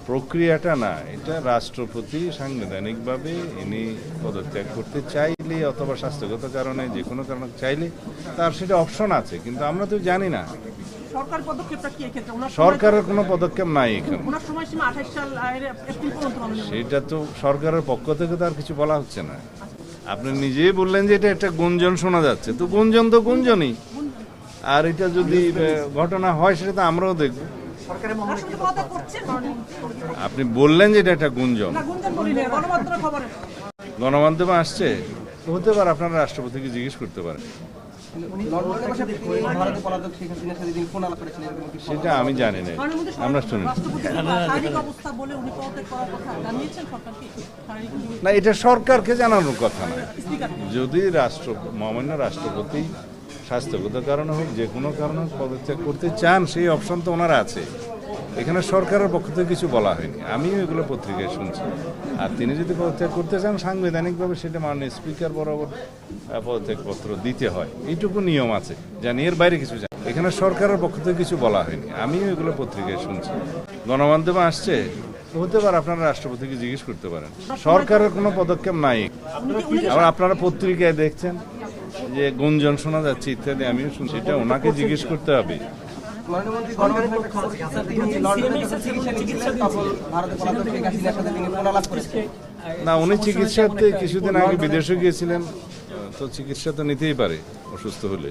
প্রক্রিয়াটা না, এটা রাষ্ট্রপতি সাংবিধানিকভাবে ইনি পদত্যাগ করতে চাইলে অথবা স্বাস্থ্যগত কারণে যে কোনো কারণে চাইলে তার সেটা অপশন আছে, কিন্তু আমরা তো জানি না। সরকারের কোনো পদক্ষেপ নাই এখানে, সেটা তো সরকারের পক্ষ থেকে তো আর কিছু বলা হচ্ছে না। আপনি নিজেই বললেন যে এটা একটা গুঞ্জন শোনা যাচ্ছে, তো গুঞ্জন তো গুঞ্জনই, আর এটা যদি ঘটনা হয় সেটা তো আমরাও দেখব। আপনি বললেন যে এটা একটা গুঞ্জন, গণমাধ্যমে আসছে, হতে পারে আপনারা রাষ্ট্রপতিকে জিজ্ঞেস করতে পারেন, সেটা আমি জানি না, আমরা শুনি না, এটা সরকারকে জানানোর কথা না। যদি মহামান্য রাষ্ট্রপতি স্বাস্থ্যগত কারণে হোক যে কোনো কারণে পদত্যাগ করতে চান, সেই অপশন তো ওনারা আছে। এখানে সরকারের পক্ষ থেকে কিছু বলা হয়নি, আমিও এগুলো পত্রিকায় শুনছি। আর তিনি যদি পদত্যাগ করতে চান সাংবিধানিকভাবে সেটা মাননীয় স্পিকার বরাবর পদত্যাগপত্র দিতে হয়, এইটুকু নিয়ম আছে, জানি, এর বাইরে কিছু জানি। এখানে সরকারের পক্ষ থেকে কিছু বলা হয়নি, আমিও এগুলো পত্রিকায় শুনছি। গণমাধ্যমে আসছে, হতে পারে আপনারা রাষ্ট্রপতিকে জিজ্ঞেস করতে পারেন, সরকারের কোনো পদক্ষেপ নাই। আবার আপনারা পত্রিকায় দেখছেন যে গুঞ্জন শোনা যাচ্ছে ইত্যাদি, আমিও শুনছি, এটা ওনাকে জিজ্ঞেস করতে হবে। না, উনি চিকিৎসাতে কিছুদিন আগে বিদেশে গিয়েছিলেন, তো চিকিৎসা তো নিতেই পারে অসুস্থ হলে।